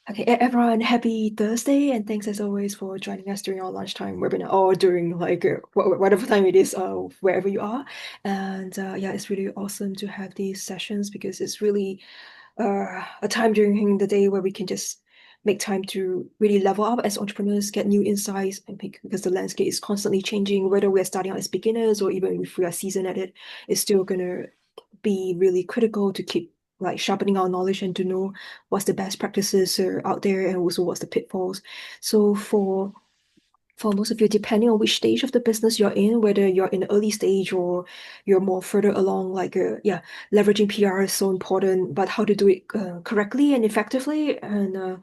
Okay, everyone, happy Thursday, and thanks as always for joining us during our lunchtime webinar or during whatever time it is, wherever you are. And yeah, it's really awesome to have these sessions because it's really a time during the day where we can just make time to really level up as entrepreneurs, get new insights, and because the landscape is constantly changing, whether we're starting out as beginners or even if we are seasoned at it, it's still gonna be really critical to keep like sharpening our knowledge and to know what's the best practices out there and also what's the pitfalls. So for most of you, depending on which stage of the business you're in, whether you're in the early stage or you're more further along, yeah, leveraging PR is so important, but how to do it correctly and effectively, and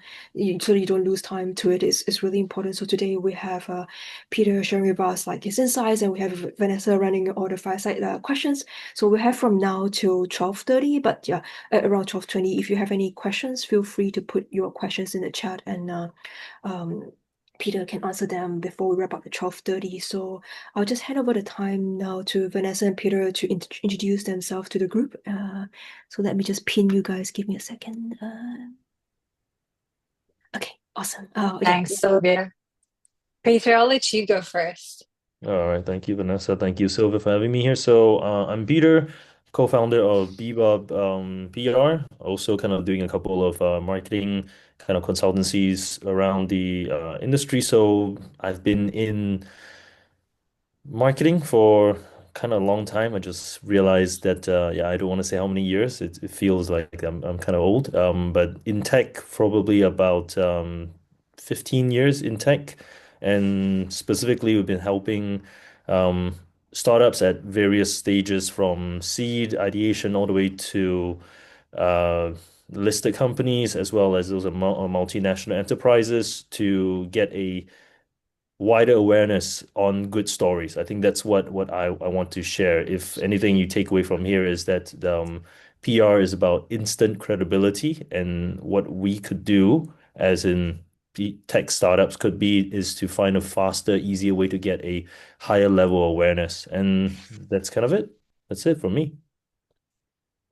so you don't lose time to it is really important. So today we have Peter sharing with us like his insights, and we have Vanessa running all the fireside questions. So we have from now till 12:30, but yeah, at around 12:20, if you have any questions, feel free to put your questions in the chat and um Peter can answer them before we wrap up at 12:30. So I'll just hand over the time now to Vanessa and Peter to introduce themselves to the group. So let me just pin you guys. Give me a second. Okay, awesome. Yeah. Thanks, Sylvia. Peter, I'll let you go first. All right, thank you, Vanessa. Thank you, Silva, for having me here. I'm Peter, co-founder of Bebop PR, also kind of doing a couple of marketing kind of consultancies around the industry. So I've been in marketing for kind of a long time. I just realized that yeah, I don't want to say how many years. It feels like I'm kind of old. But in tech, probably about 15 years in tech, and specifically, we've been helping um, startups at various stages from seed ideation all the way to uh, listed companies, as well as those are multinational enterprises to get a wider awareness on good stories. I think that's what I want to share. If anything you take away from here is that PR is about instant credibility, and what we could do as in tech startups could be is to find a faster, easier way to get a higher level awareness. And that's kind of it. That's it from me.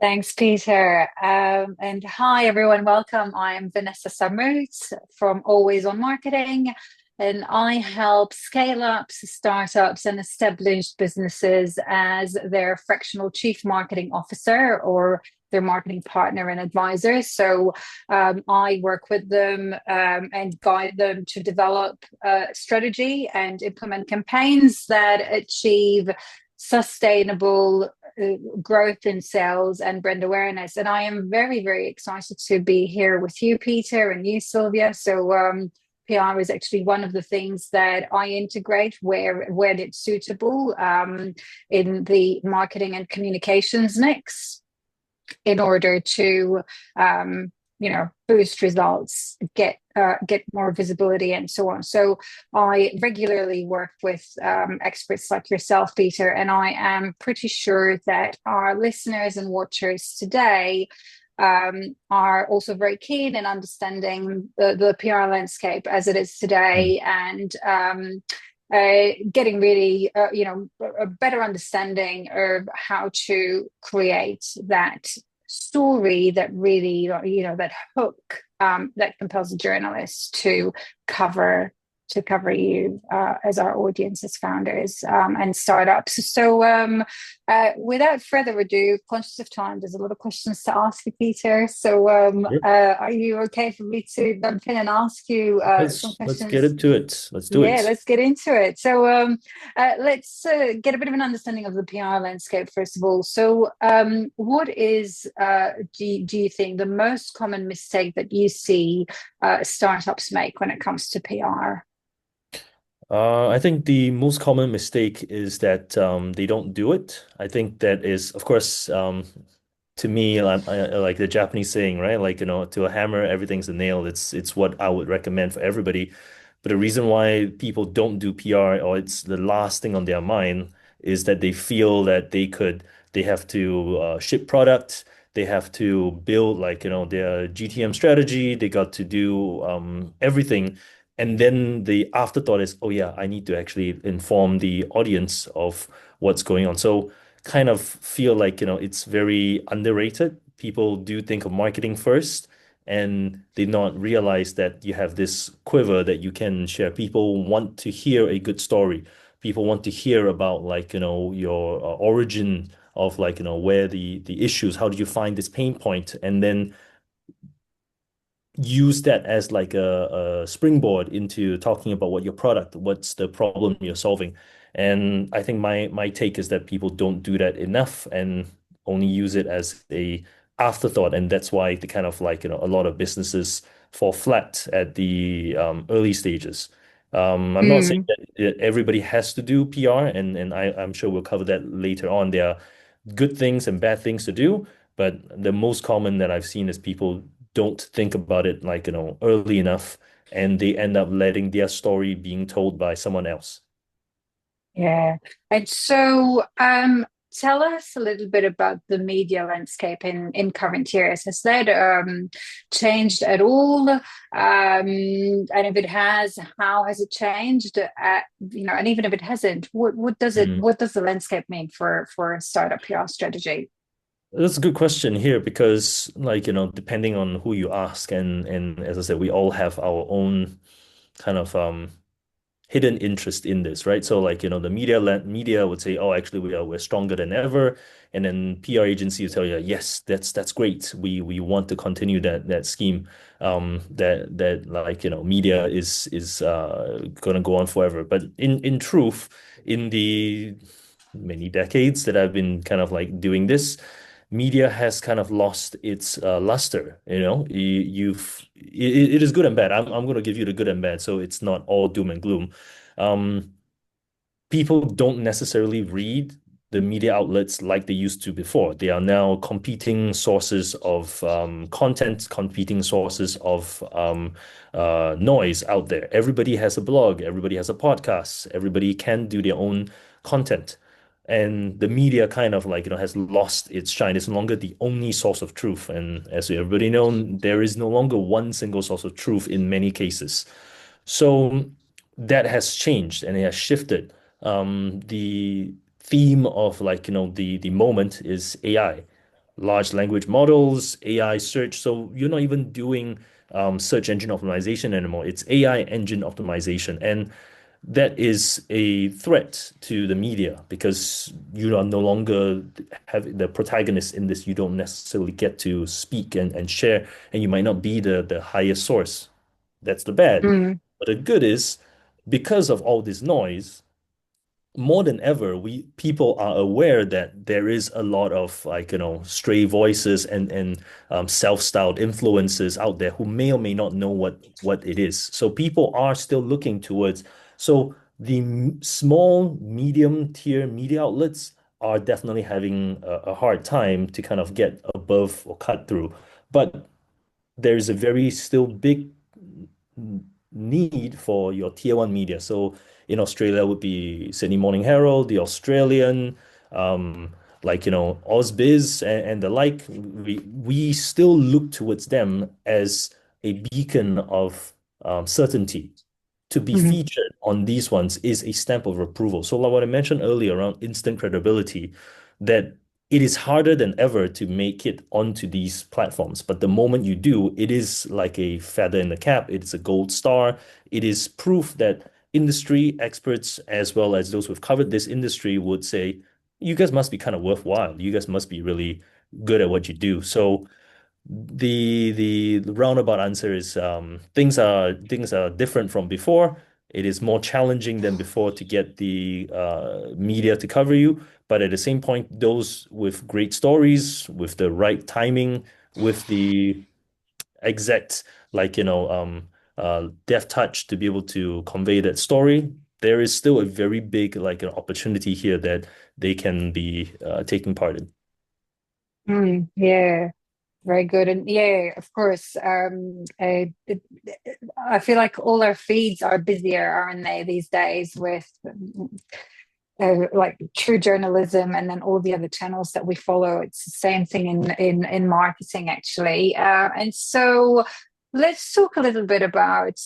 Thanks, Peter. And hi, everyone. Welcome. I'm Vanessa Summers from Always on Marketing, and I help scale ups, startups, and established businesses as their fractional chief marketing officer or their marketing partner and advisor. So I work with them and guide them to develop strategy and implement campaigns that achieve sustainable growth in sales and brand awareness. And I am very, very excited to be here with you, Peter, and you, Sylvia. So PR is actually one of the things that I integrate where when it's suitable in the marketing and communications mix in order to boost results, get more visibility, and so on. So I regularly work with experts like yourself, Peter, and I am pretty sure that our listeners and watchers today are also very keen in understanding the PR landscape as it is Mm. today, and getting really, a better understanding of how to create that story that really, that hook that compels a journalist to cover you as our audience, as founders and startups. So, without further ado, conscious of time, there's a lot of questions to ask you, Peter. So, Yep. are you okay for me to jump in and ask you some Let's get questions? into it. Let's do Yeah, it. let's get into it. So, let's get a bit of an understanding of the PR landscape, first of all. So, what is, do you think, the most common mistake that you see startups make when it comes to PR? I think the most common mistake is that they don't do it. I think that is, of course, to me, I like the Japanese saying, right? Like, to a hammer, everything's a nail. It's what I would recommend for everybody. But the reason why people don't do PR or it's the last thing on their mind is that they feel that they have to ship product, they have to build like, their GTM strategy, they got to do everything. And then the afterthought is, oh yeah, I need to actually inform the audience of what's going on. So kind of feel like, it's very underrated. People do think of marketing first, and did not realize that you have this quiver that you can share. People want to hear a good story. People want to hear about like, your origin of like, where the issues, how did you find this pain point? And then use that as like a springboard into talking about what your product, what's the problem you're solving. And I think my take is that people don't do that enough and only use it as a afterthought. And that's why the kind of like, a lot of businesses fall flat at the early stages. I'm not saying Mm. that everybody has to do PR, and I'm sure we'll cover that later on. There are good things and bad things to do, but the most common that I've seen is people don't think about it like, early enough, and they end up letting their story being told by someone else. Yeah. And so tell us a little bit about the media landscape in current years. Has that changed at all? And if it has, how has it changed? And even if it hasn't, Mm. what does the landscape mean for a startup PR strategy? That's a good question here because, like, depending on who you ask, and as I said, we all have our own kind of hidden interest in this, right? So like, the media would say, oh, actually we're stronger than ever. And then PR agency will tell you, yes, that's great. We want to continue that scheme. That like, media is gonna go on forever. But in truth, in the many decades that I've been kind of like doing this, media has kind of lost its luster. It is good and bad. I'm going to give you the good and bad, so it's not all doom and gloom. Um, People don't necessarily read the media outlets like they used to before. They are now competing sources of content, competing sources of noise out there. Everybody has a blog, everybody has a podcast, everybody can do their own content. And the media kind of like, has lost its shine. It's no longer the only source of truth. And as everybody know, there is no longer one single source of truth in many cases. So that has changed and it has shifted. The theme of like, the moment is AI, large language models, AI search. So you're not even doing search engine optimization anymore. It's AI engine optimization. And that is a threat to the media because you are no longer have the protagonist in this. You don't necessarily get to speak and share, and you might not be the highest source. That's the bad. Mm, But the good is because of all this noise, more than ever, we people are aware that there is a lot of like, stray voices and self-styled influencers out there who may or may not know what it is. So people are still looking towards. So the small, medium tier media outlets are definitely having a hard time to kind of get above or cut through. But there's a very still big need for your tier one media. So in Australia would be Sydney Morning Herald, the Australian, like Ausbiz and the like. We still look towards them as a beacon of certainty. To be mhm, featured on these ones is a stamp of approval. So like what I mentioned earlier around instant credibility, that it is harder than ever to make it onto these platforms. But the moment you do, it is like a feather in the cap. It's a gold star. It is proof that industry experts, as well as those who've covered this industry, would say, you guys must be kind of worthwhile. You guys must be really good at what you do. So the roundabout answer is things are different from before. It is more challenging than before to get the media to cover you, but at the same point, those with great stories, with the right timing, with the exact like deft touch to be able to convey that story, there is still a very big like an opportunity here that they can be taking part in. yeah. Very good. And yeah, of course. I feel like all our feeds are busier, aren't they, these days with like true journalism and then all the other channels that we follow. It's the same thing in marketing, actually. And so let's talk a little bit about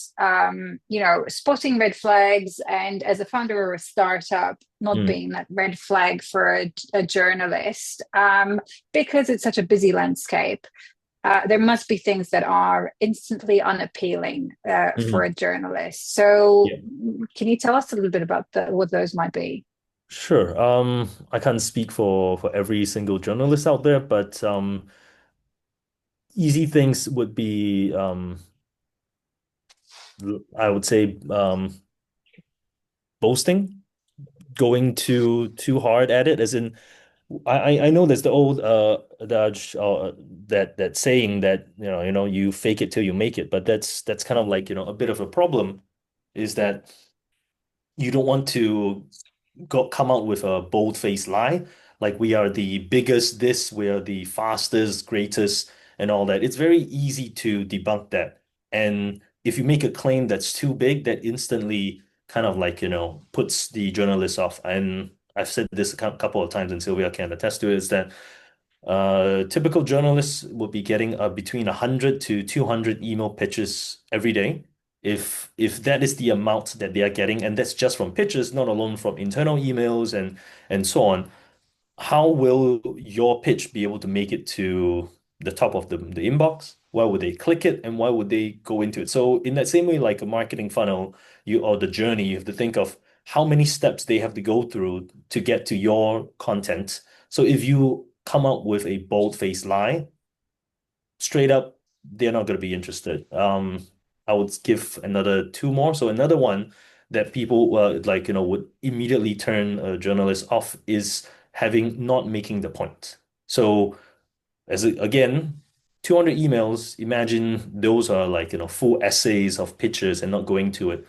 spotting red flags and as a founder of a startup, not Mm, being that red flag for a journalist because it's such a busy landscape. there must be things that are instantly unappealing for Mhm. a journalist. So, Yeah. can you tell us a little bit about what those might be? Sure. I can't speak for every single journalist out there, but easy things would be I would say boasting, going too hard at it, as in I know there's the old adage that saying that you fake it till you make it, but that's kind of like a bit of a problem is that you don't want to come out with a bold-faced lie, like we are the biggest this, we are the fastest, greatest, and all that. It's very easy to debunk that. And if you make a claim that's too big, that instantly kind of like, puts the journalist off. And I've said this a couple of times, and Sylvia can attest to it, is that typical journalists will be getting between 100 to 200 email pitches every day. If that is the amount that they are getting, and that's just from pitches, not alone from internal emails and so on, how will your pitch be able to make it to the top of the inbox? Why would they click it and why would they go into it? So in that same way, like a marketing funnel, or the journey, you have to think of how many steps they have to go through to get to your content. So if you come out with a bold-faced lie, straight up, they're not going to be interested. I would give another two more. So another one that people like would immediately turn a journalist off is having not making the point. So again, 200 emails, imagine those are like full essays of pictures and not going to it.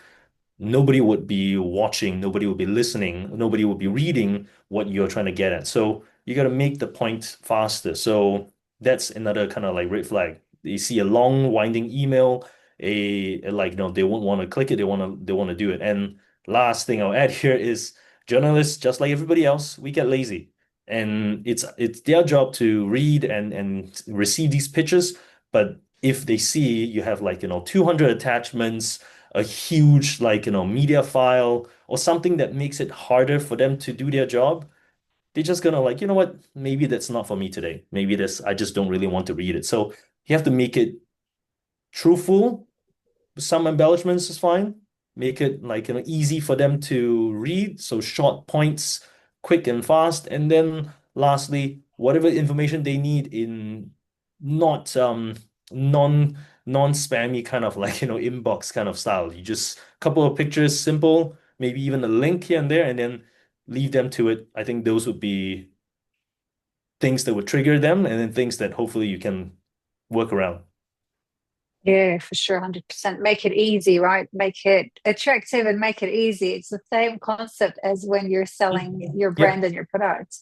Nobody would be watching, nobody would be listening, nobody would be reading what you're trying to get at. So you got to make the point faster. So that's another kind of like red flag. You see a long winding email, like they won't want to click it, they want to do it. And last thing I'll add here is journalists, just like everybody else, we get lazy. And it's their job to read and receive these pitches. But if they see you have like 200 attachments, a huge like media file or something that makes it harder for them to do their job, they're just gonna like, you know what, maybe that's not for me today. Maybe this I just don't really want to read it. So you have to make it truthful, some embellishments is fine. Make it like easy for them to read, so short points, quick and fast. And then lastly, whatever information they need in not non non-spammy kind of like inbox kind of style. You just couple of pictures, simple, maybe even a link here and there, and then leave them to it. I think those would be things that would trigger them, and then things that hopefully you can work around. Yeah, for sure, 100%. Make it easy, right? Make it attractive and make it easy. It's the same concept as when you're selling your Yeah. brand and your products.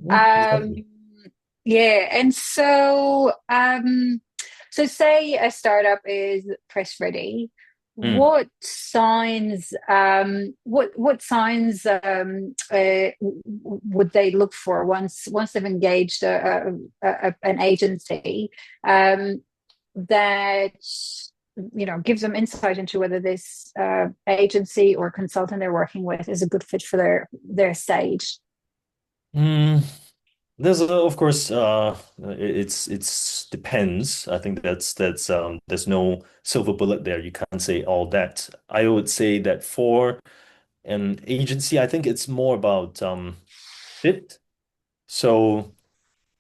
Um, Exactly. yeah, and so say a startup is press ready. Mm. What signs would they look for once they've engaged an agency that gives them insight into whether this agency or consultant they're working with is a good fit for their stage? Mm. There's of course it's depends. I think that's there's no silver bullet there. You can't say all that. I would say that for an agency, I think it's more about fit. So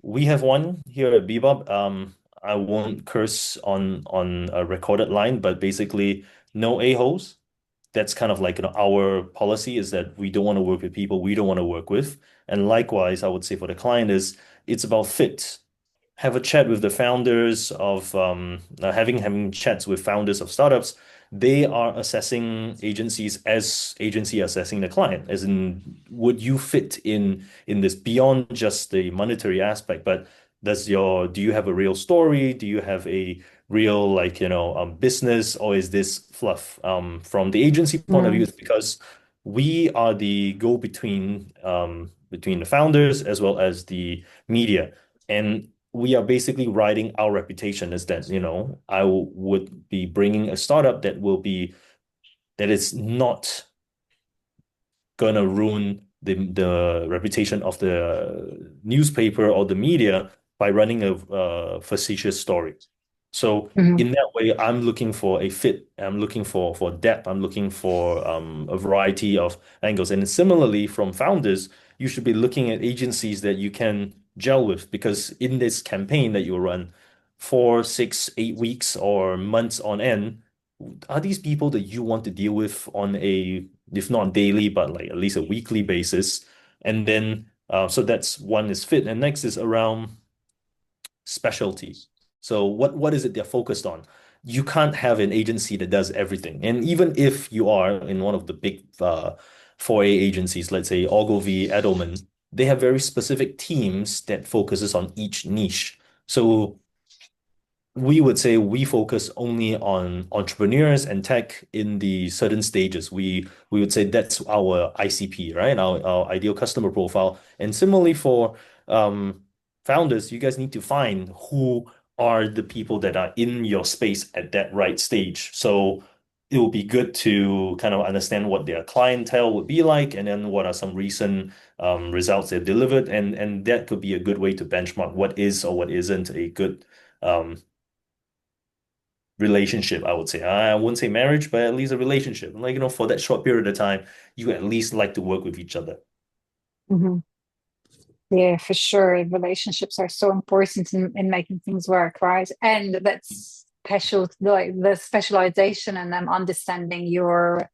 we have one here at Bebop. I won't curse on a recorded line, but basically no a-holes. That's kind of like our policy is that we don't want to work with people we don't want to work with. And likewise, I would say for the client is it's about fit. Have a chat with the founders of having chats with founders of startups. They are assessing agencies as agency assessing the client, as in would you fit in this beyond just the monetary aspect, but do you have a real story? Do you have a real like business, or is this fluff? From the agency point of view, Mm. it's because we are the go-between between the founders as well as the media. And we are basically riding our reputation as that, would be bringing a startup that is not gonna ruin the reputation of the newspaper or the media by running a facetious story. So Mhm. in that way, I'm looking for a fit. I'm looking for depth. I'm looking for a variety of angles. And similarly, from founders, you should be looking at agencies that you can gel with, because in this campaign that you run 4, 6, 8 weeks or months on end, are these people that you want to deal with on a, if not daily, but like at least a weekly basis? And then, so that's one is fit, and next is around specialty. So what is it they're focused on? You can't have an agency that does everything. And even if you are in one of the big 4A agencies, let's say Ogilvy, Edelman, they have very specific teams that focuses on each niche. So we would say we focus only on entrepreneurs and tech in the certain stages. We would say that's our ICP, right? Our ideal customer profile. And similarly for founders, you guys need to find who are the people that are in your space at that right stage. So it will be good to kind of understand what their clientele would be like, and then what are some recent results they've delivered, and that could be a good way to benchmark what is or what isn't a good um, relationship, I would say. I wouldn't say marriage, but at least a relationship. Like, for that short period of time, you at least like to work with each other. Mhm. Yeah, for sure. Relationships are so important in making things work, right? And that's special, like the specialization and them understanding your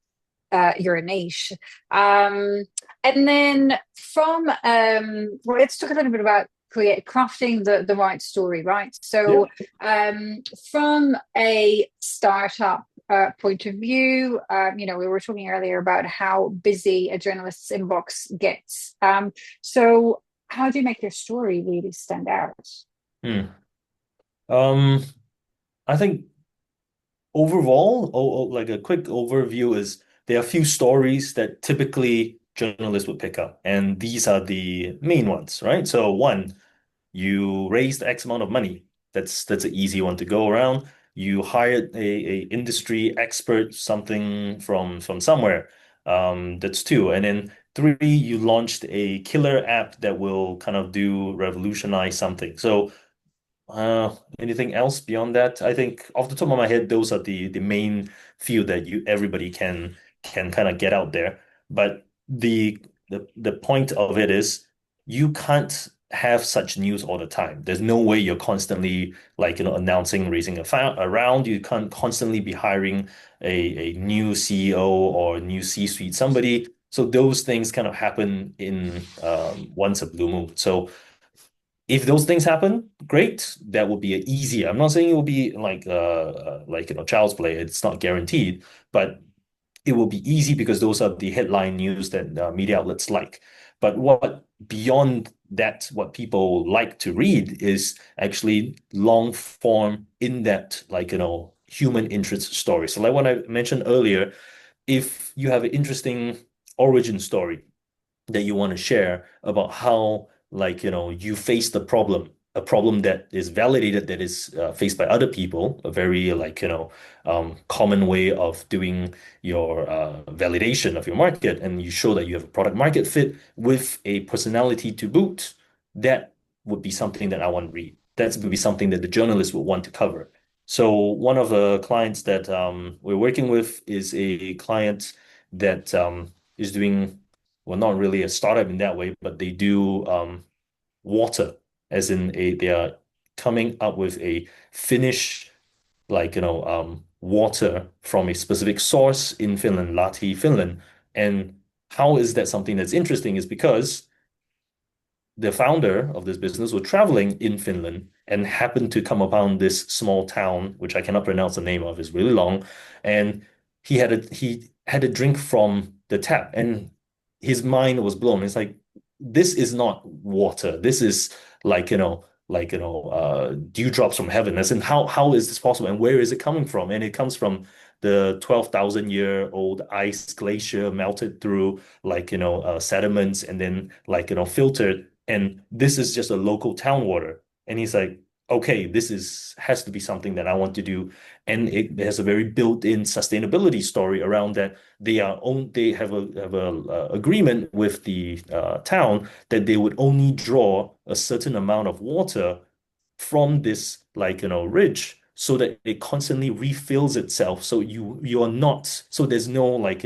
niche. Um, and then well, let's talk a little bit about crafting the right story, right? Yeah. So from a startup point of view, we were talking earlier about how busy a journalist's inbox gets. So how do you make your story really stand out? Hmm. Um, I think overall, like a quick overview is there are a few stories that typically journalists would pick up, and these are the main ones, right? So one, you raised X amount of money. That's an easy one to go around. You hired a industry expert, something from somewhere. That's two. And then three, you launched a killer app that will kind of do revolutionize something. So anything else beyond that? I think off the top of my head, those are the main few that you everybody can kind of get out there. But the point of it is you can't have such news all the time. There's no way you're constantly like announcing, raising a round. You can't constantly be hiring a new CEO or new C-suite somebody. So those things kind of happen in once a blue moon. So if those things happen, great. That would be easier. I'm not saying it will be like child's play. It's not guaranteed, but it will be easy because those are the headline news that media outlets like. But what beyond that, what people like to read is actually long form, in-depth, human interest stories. So like what I mentioned earlier, if you have an interesting origin story that you want to share about how you face the problem, a problem that is validated, that is faced by other people, a very common way of doing your validation of your market, and you show that you have a product market fit with a personality to boot. That would be something that I want to read. That would be something that the journalist would want to cover. So one of the clients that we're working with is a client that is doing, well, not really a startup in that way, but they do water, as in they are coming up with a finished water from a specific source in Finland, Lahti, Finland. And how is that something that's interesting is because the founder of this business was traveling in Finland and happened to come upon this small town, which I cannot pronounce the name of, it's really long. And he had a drink from the tap, and his mind was blown. It's like, this is not water. This is dewdrops from heaven. As in, how is this possible? And where is it coming from? And it comes from the 12,000-year-old ice glacier melted through sediments and then filtered, and this is just a local town water. And he's like, okay, this is has to be something that I want to do. And it has a very built-in sustainability story around that. They have a agreement with the town that they would only draw a certain amount of water from this like ridge so that it constantly refills itself. So you are not so there's no like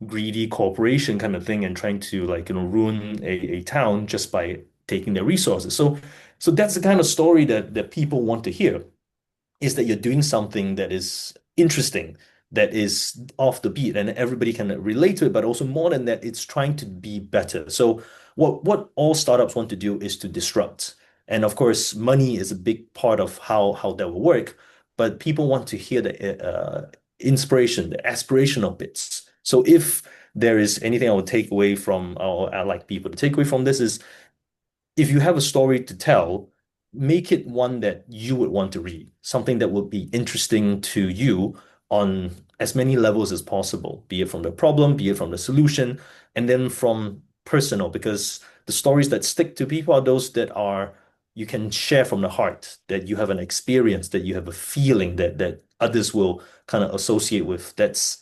greedy corporation kind of thing and trying to like ruin a town just by taking their resources. So that's the kind of story that people want to hear, is that you're doing something that is interesting, that is off the beat, and everybody can relate to it, but also more than that, it's trying to be better. So what all startups want to do is to disrupt. And of course, money is a big part of how that will work, but people want to hear the inspiration, the aspirational bits. So if there is anything I would take away from, or I like people to take away from this is if you have a story to tell, make it one that you would want to read, something that would be interesting to you on as many levels as possible, be it from the problem, be it from the solution, and then from personal, because the stories that stick to people are those that are you can share from the heart, that you have an experience, that you have a feeling that others will kind of associate with. That's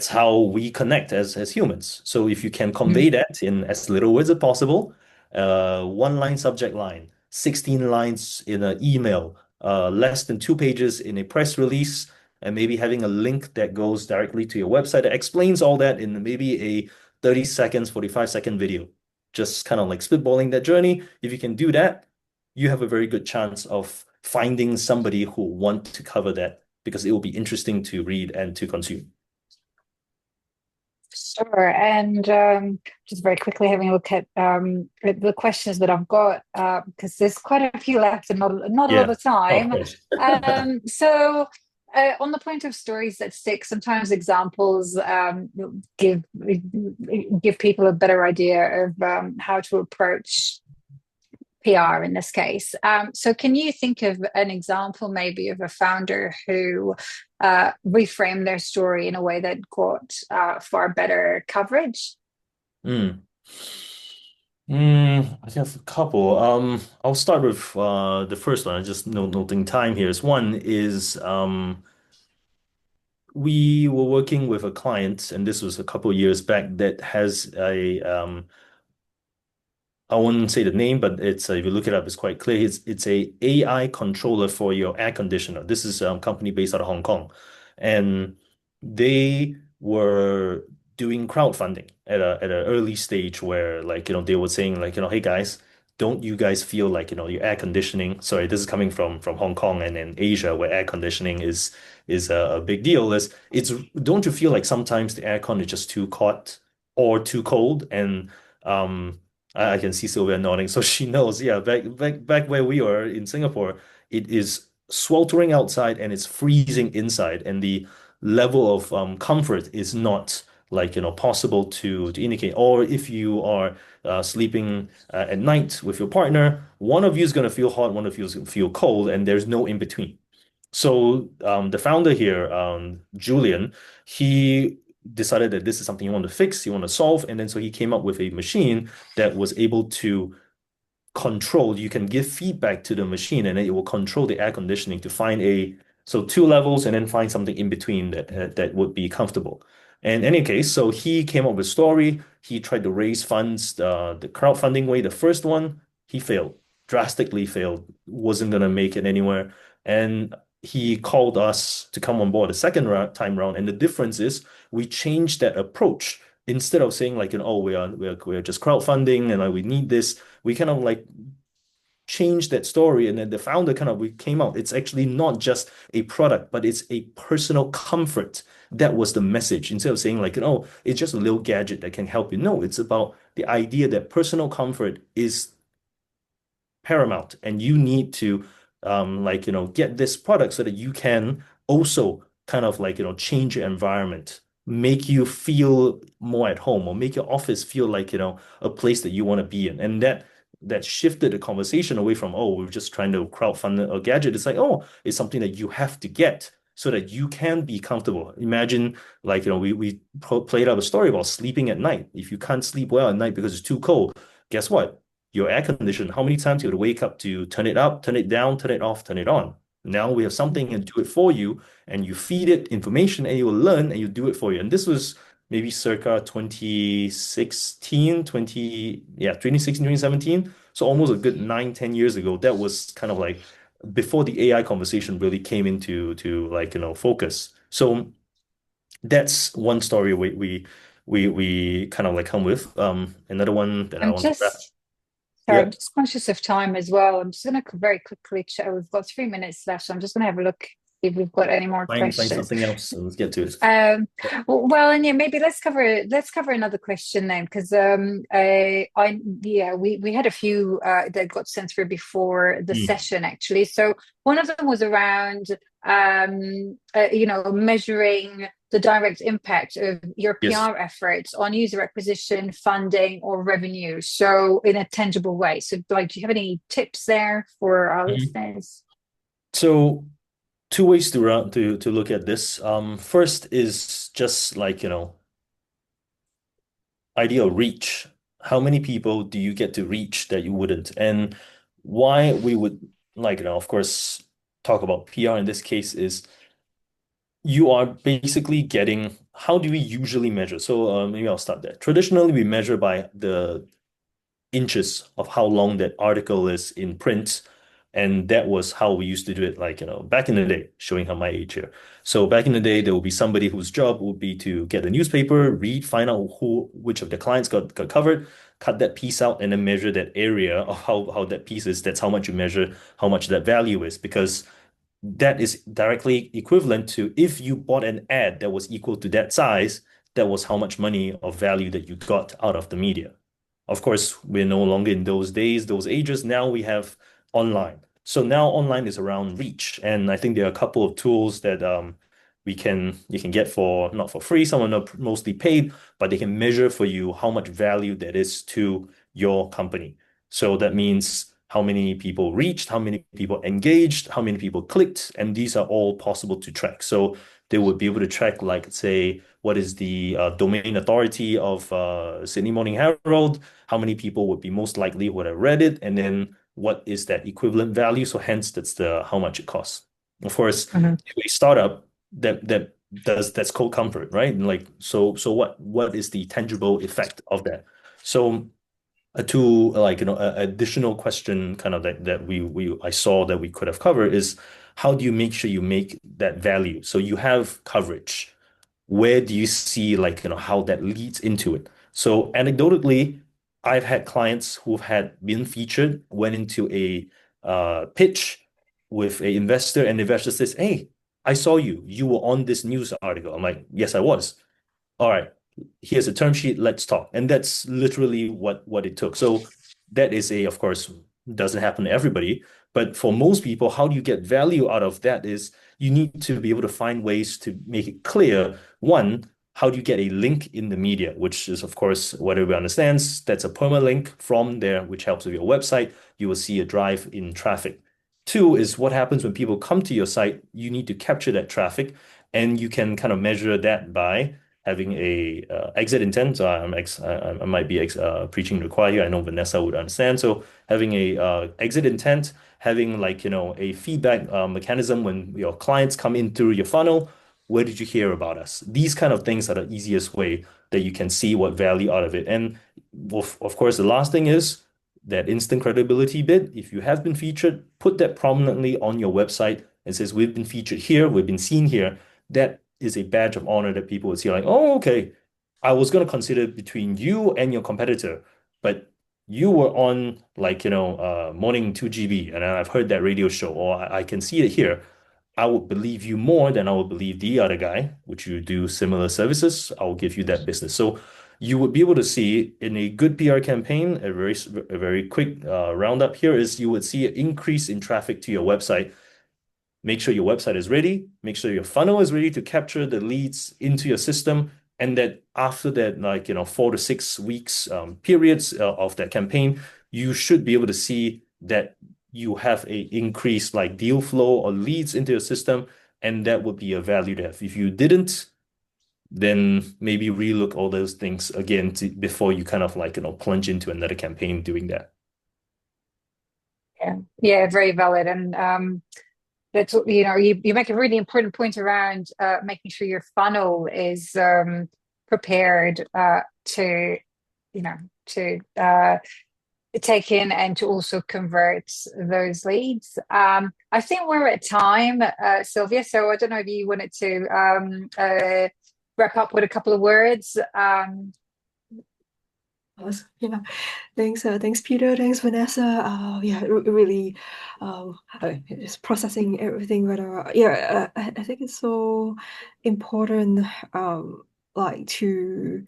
how we connect as humans. So if you can convey that in as little words as possible, one line subject line, 16 lines in an email, less than 2 pages in a press release, and maybe having a link that goes directly to your website that explains all that in maybe a 30 seconds, 45-second video. Just kind of like spitballing that journey. If you can do that, you have a very good chance of finding somebody who want to cover that because it will be interesting to read and to consume. Sure. And just very quickly having a look at the questions that I've got, because there's quite a few left and not a lot Yeah, of of time. course. So on the point of stories that stick, sometimes examples give people a better idea of how to approach PR in this case. So can you think of an example maybe of a founder who reframed their story in a way that got far better coverage? Mm. I think I have a couple. I'll start with the first one. I just noting time here. Is one is we were working with a client, and this was a couple years back, that has a I won't say the name, but it's if you look it up, it's quite clear. It's a AI controller for your air conditioner. This is a company based out of Hong Kong, and they were doing crowdfunding at an early stage where like they were saying like hey guys, don't you guys feel like your air conditioning? Sorry, this is coming from Hong Kong and then Asia where air conditioning is a big deal. It's don't you feel like sometimes the aircon is just too hot or too cold and I can see Sylvia nodding, so she knows. Yeah, back where we are in Singapore, it is sweltering outside and it's freezing inside, and the level of comfort is not like possible to indicate. Or if you are sleeping at night with your partner, one of you is going to feel hot, one of you is going to feel cold, and there's no in between. So the founder here, Julian, he decided that this is something he wanted to fix, he wanted to solve, and then so he came up with a machine that was able to control. You can give feedback to the machine, and then it will control the air conditioning to find two levels, and then find something in between that would be comfortable. In any case, so he came up with a story. He tried to raise funds the crowdfunding way. The first one, he failed, drastically failed, wasn't gonna make it anywhere. And he called us to come on board a second time round, and the difference is we changed that approach. Instead of saying like, oh, we are just crowdfunding and like we need this, we kind of like changed that story, and then the founder kind of we came out. It's actually not just a product, but it's a personal comfort. That was the message. Instead of saying like, oh, it's just a little gadget that can help you. No, it's about the idea that personal comfort is paramount, and you need to get this product so that you can also kind of like change your environment, make you feel more at home, or make your office feel like a place that you want to be in. And that shifted the conversation away from, oh, we're just trying to crowdfund a gadget. It's like, oh, it's something that you have to get so that you can be comfortable. Imagine like we played out a story about sleeping at night. If you can't sleep well at night because it's too cold, guess what? Your air conditioner, how many times you have to wake up to turn it up, turn it down, turn it off, turn it on? Now we have something and do it for you, and you feed it information and you will learn and you do it for you. And this was maybe circa 2016, 2017. So almost a good 9, 10 years ago, that was kind of like before the AI conversation really came into like, focus. So that's one story we kind of like come with. Another one that I I'm want to wrap. just sorry, Yeah. I'm just conscious of time as well. I'm just going to very quickly check. We've got 3 minutes left, so I'm just going to have a look if we've got any more Find questions. something else and let's get to it. Well, and yeah, maybe let's cover another question then, because we had a few that got sent through before the Mm. session actually. So one of them was around measuring the direct impact of your Yes. PR efforts on user acquisition, funding, or revenue. So in a tangible way. So, like, do you have any tips there for our Mhm. listeners? So two ways to look at this. First is just like, idea of reach. How many people do you get to reach that you wouldn't? And why we would like, of course, talk about PR in this case is you are basically getting, how do we usually measure? So maybe I'll start there. Traditionally, we measure by the inches of how long that article is in print. And that was how we used to do it, like, back in the day, showing how my age here. So back in the day, there will be somebody whose job would be to get the newspaper, read, find out which of the clients got covered, cut that piece out, and then measure that area of how that piece is. That's how much you measure how much that value is, because that is directly equivalent to if you bought an ad that was equal to that size, that was how much money of value that you got out of the media. Of course, we're no longer in those days, those ages. Now we have online. So now online is around reach. And I think there are a couple of tools that you can get for not for free, some are not mostly paid, but they can measure for you how much value that is to your company. So that means how many people reached, how many people engaged, how many people clicked, and these are all possible to track. So they would be able to track, like, say, what is the domain authority of Sydney Morning Herald, how many people would be most likely would have read it, and then what is that equivalent value. So hence, that's the how much it costs. Of course, Mhm. if a startup that does that's cold comfort, right? And like so what is the tangible effect of that? So a two like additional question kind of that we I saw that we could have covered is how do you make sure you make that value? So you have coverage. Where do you see like how that leads into it? So anecdotally, I've had clients who've had been featured, went into a pitch with a investor, and the investor says, "Hey, I saw you. You were on this news article." I'm like, "Yes, I was." All right, here's a term sheet, let's talk. And that's literally what it took. So that is of course, doesn't happen to everybody, but for most people, how do you get value out of that is you need to be able to find ways to make it clear. One, how do you get a link in the media, which is, of course, what everybody understands. That's a permalink from there, which helps with your website. You will see a drive in traffic. Two is what happens when people come to your site. You need to capture that traffic, and you can kind of measure that by having a exit intent. So I might be preaching to the choir here. I know Vanessa would understand. So having a exit intent, having like a feedback mechanism when your clients come in through your funnel. Where did you hear about us? These kind of things are the easiest way that you can see what value out of it. And of course, the last thing is that instant credibility bit. If you have been featured, put that prominently on your website and says, we've been featured here, we've been seen here. That is a badge of honor that people would see like, oh, okay, I was going to consider between you and your competitor, but you were on like, Morning 2GB, and I've heard that radio show, or I can see it here. I would believe you more than I would believe the other guy, which you do similar services. I'll give you that business. So you would be able to see in a good PR campaign, a very quick roundup here is you would see an increase in traffic to your website. Make sure your website is ready, make sure your funnel is ready to capture the leads into your system, and that after that, like 4 to 6 weeks periods of that campaign, you should be able to see that you have a increased like deal flow or leads into your system, and that would be a value to have. If you didn't, then maybe relook all those things again before you kind of like plunge into another campaign doing that. Yeah, yeah, very valid. And that's you make a really important point around making sure your funnel is prepared to you know to take in and to also convert those leads. I think we're at time, Sylvia. So I don't know if you wanted to wrap up with a couple of words. Yeah, thanks Peter, thanks Vanessa. Yeah, really, just processing everything. But yeah, I think it's so important, like to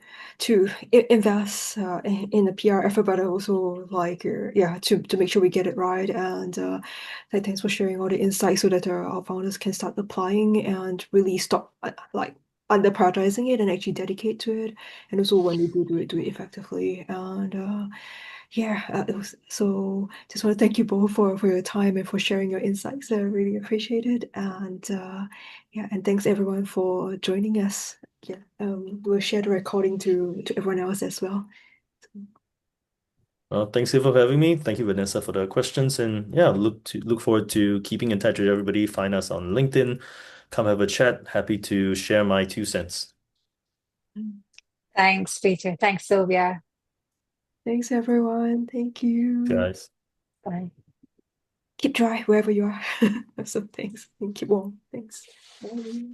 invest in the PR effort, but also like yeah, to make sure we get it right. And thanks for sharing all the insights so that our founders can start applying and really stop like under prioritizing it and actually dedicate to it, and also when they do it effectively. And yeah, it was so. Just want to thank you both for your time and for sharing your insights. I really appreciate it. And yeah, and thanks everyone for joining us. Yeah, we'll share the recording to everyone else as well. Thanks, Eva, for having me. Thank you, Vanessa, for the questions. And yeah, look forward to keeping in touch with everybody. Find us on LinkedIn. Come have a chat. Happy to share my 2 cents. Thanks, Peter. Thanks, Sylvia. Thanks everyone. Thank you. Guys. Bye. Keep dry wherever you are. So thanks and keep warm. Thanks. Bye.